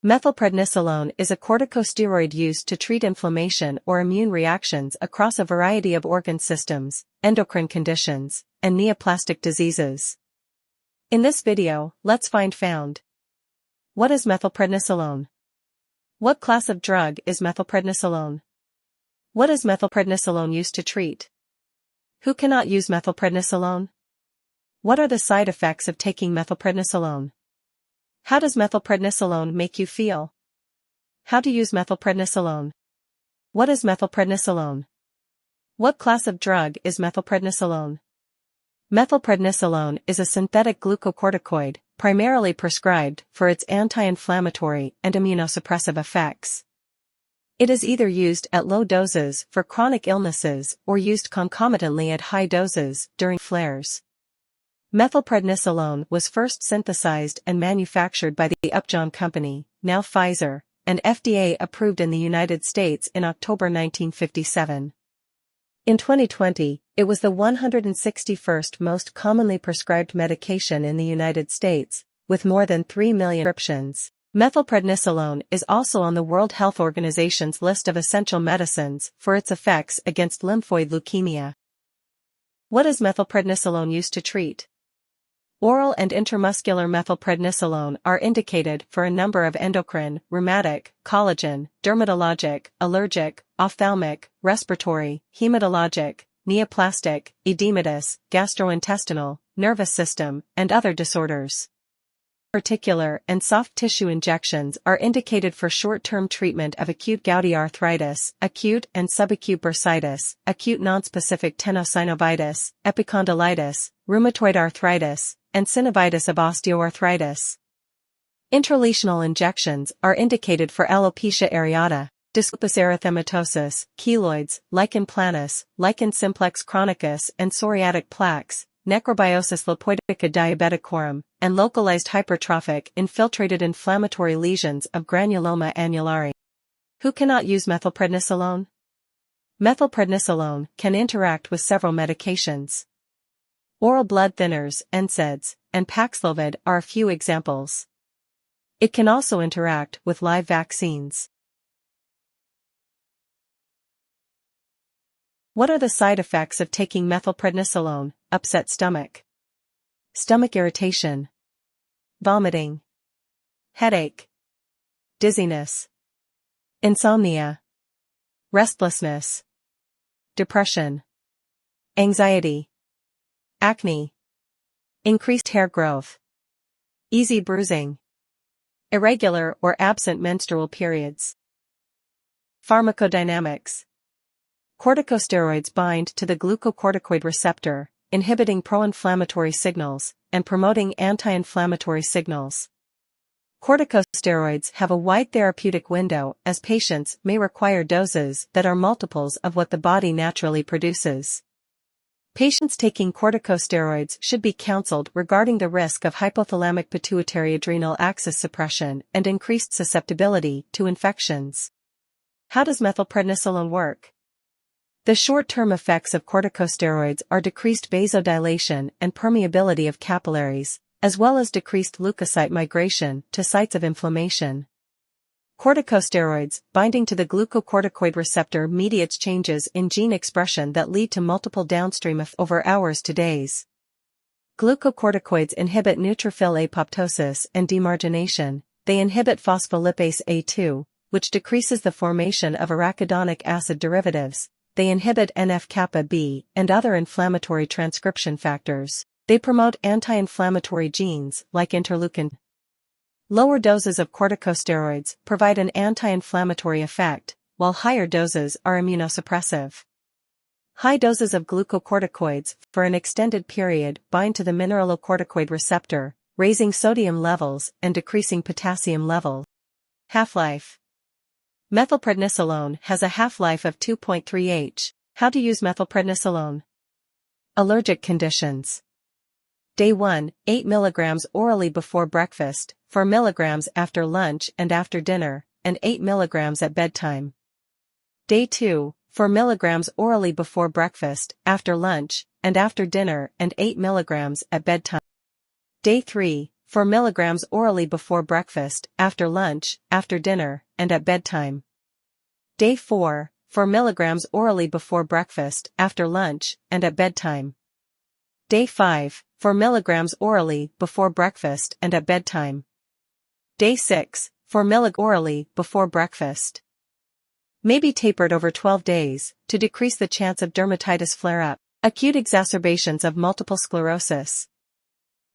Methylprednisolone is a corticosteroid used to treat inflammation or immune reactions across a variety of organ systems, endocrine conditions, and neoplastic diseases. In this video, let's found. What is methylprednisolone? What class of drug is methylprednisolone? What is methylprednisolone used to treat? Who cannot use methylprednisolone? What are the side effects of taking methylprednisolone? How does methylprednisolone make you feel? How to use methylprednisolone? What is methylprednisolone? What class of drug is methylprednisolone? Methylprednisolone is a synthetic glucocorticoid, primarily prescribed for its anti-inflammatory and immunosuppressive effects. It is either used at low doses for chronic illnesses or used concomitantly at high doses during flares. Methylprednisolone was first synthesized and manufactured by the Upjohn Company, now Pfizer, and FDA approved in the United States in October 1957. In 2020, it was the 161st most commonly prescribed medication in the United States, with more than 3 million prescriptions. Methylprednisolone is also on the World Health Organization's list of essential medicines for its effects against lymphoid leukemia. What is methylprednisolone used to treat? Oral and intramuscular methylprednisolone are indicated for a number of endocrine, rheumatic, collagen, dermatologic, allergic, ophthalmic, respiratory, hematologic, neoplastic, edematous, gastrointestinal, nervous system, and other disorders. Particular and soft tissue injections are indicated for short-term treatment of acute gouty arthritis, acute and subacute bursitis, acute nonspecific tenosynovitis, epicondylitis, rheumatoid arthritis, and synovitis of osteoarthritis. Intralesional injections are indicated for alopecia areata, dyslipidus erythematosus, keloids, lichen planus, lichen simplex chronicus and psoriatic plaques, necrobiosis lipoidica diabeticorum, and localized hypertrophic infiltrated inflammatory lesions of granuloma annulare. Who cannot use methylprednisolone? Methylprednisolone can interact with several medications. Oral blood thinners, NSAIDs, and Paxlovid are a few examples. It can also interact with live vaccines. What are the side effects of taking methylprednisolone? Upset stomach, stomach irritation, vomiting, headache, dizziness, insomnia, restlessness, depression, anxiety, acne, increased hair growth, easy bruising, irregular or absent menstrual periods. Pharmacodynamics. Corticosteroids bind to the glucocorticoid receptor, inhibiting pro-inflammatory signals and promoting anti-inflammatory signals. Corticosteroids have a wide therapeutic window as patients may require doses that are multiples of what the body naturally produces. Patients taking corticosteroids should be counseled regarding the risk of hypothalamic pituitary adrenal axis suppression and increased susceptibility to infections. How does methylprednisolone work? The short-term effects of corticosteroids are decreased vasodilation and permeability of capillaries, as well as decreased leukocyte migration to sites of inflammation. Corticosteroids binding to the glucocorticoid receptor mediates changes in gene expression that lead to multiple downstream effects over hours to days. Glucocorticoids inhibit neutrophil apoptosis and demargination. They inhibit phospholipase A2, which decreases the formation of arachidonic acid derivatives. They inhibit NF-kappa B and other inflammatory transcription factors. They promote anti-inflammatory genes like interleukin. Lower doses of corticosteroids provide an anti-inflammatory effect, while higher doses are immunosuppressive. High doses of glucocorticoids for an extended period bind to the mineralocorticoid receptor, raising sodium levels and decreasing potassium levels. Half-life. Methylprednisolone has a half-life of 2.3 h. How to use methylprednisolone? Allergic conditions. Day 1, 8 mg orally before breakfast, 4 mg after lunch and after dinner, and 8 mg at bedtime. Day 2, 4 mg orally before breakfast, after lunch, and after dinner and 8 mg at bedtime. Day 3, 4 mg orally before breakfast, after lunch, after dinner, and at bedtime. Day 4, 4 mg orally before breakfast, after lunch, and at bedtime. Day 5, 4 mg orally before breakfast and at bedtime. Day 6, 4 mg orally before breakfast. May be tapered over 12 days, to decrease the chance of dermatitis flare-up, acute exacerbations of multiple sclerosis.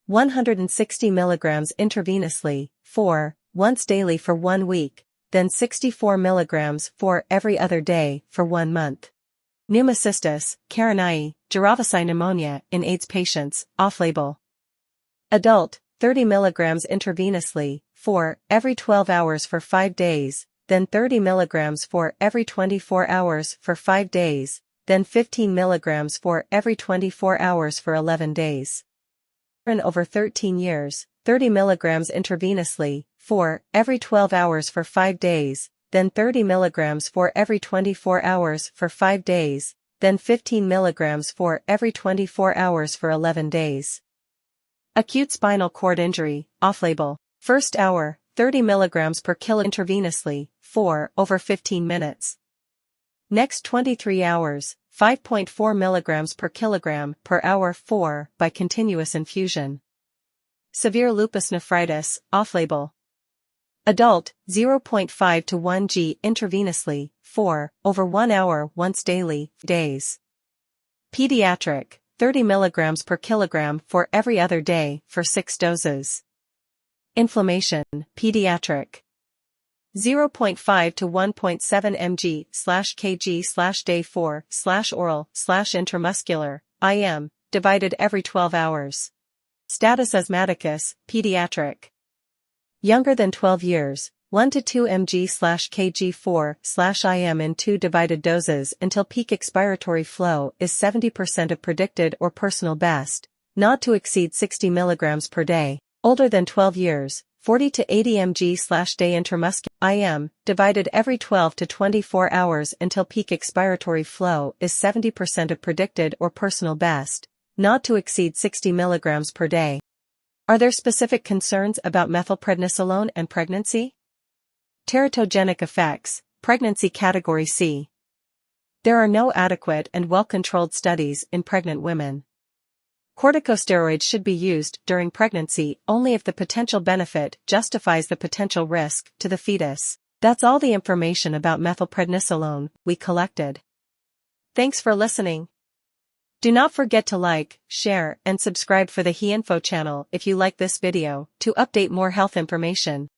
160 mg intravenously, once daily for 1 week, then 64 mg every other day for 1 month. Pneumocystis, carinii, Giravasine pneumonia in AIDS patients, off-label. Adult, 30 mg intravenously, every 12 hours for 5 days, then 30 mg every 24 hours for 5 days, then 15 mg every 24 hours for 11 days. In over 13 years, 30 mg intravenously, every 12 hours for 5 days, then 30 mg every 24 hours for 5 days, then 15 mg every 24 hours for 11 days. Acute spinal cord injury, off-label. First hour, 30 mg per kilo intravenously, over 15 minutes. Next 23 hours, 5.4 mg per kilogram per hour by continuous infusion. Severe lupus nephritis, off-label. Adult, 0.5 to 1 g intravenously, over 1 hour once daily, days. Pediatric, 30 mg per kilogram for every other day for 6 doses. Inflammation, pediatric. 0.5 to 1.7 mg/kg/day 4/oral/intramuscular, IM, divided every 12 hours. Status asthmaticus, pediatric. Younger than 12 years, 1 to 2 mg/kg/IM in 2 divided doses until peak expiratory flow is 70% of predicted or personal best, not to exceed 60 mg per day. Older than 12 years, 40 to 80 mg/day intramuscular, IM, divided every 12 to 24 hours until peak expiratory flow is 70% of predicted or personal best, not to exceed 60 mg per day. Are there specific concerns about methylprednisolone and pregnancy? Teratogenic effects, pregnancy category C. There are no adequate and well-controlled studies in pregnant women. Corticosteroids should be used during pregnancy only if the potential benefit justifies the potential risk to the fetus. That's all the information about methylprednisolone we collected. Thanks for listening. Do not forget to like, share, and subscribe for the HeInfo channel if you like this video to update more health information.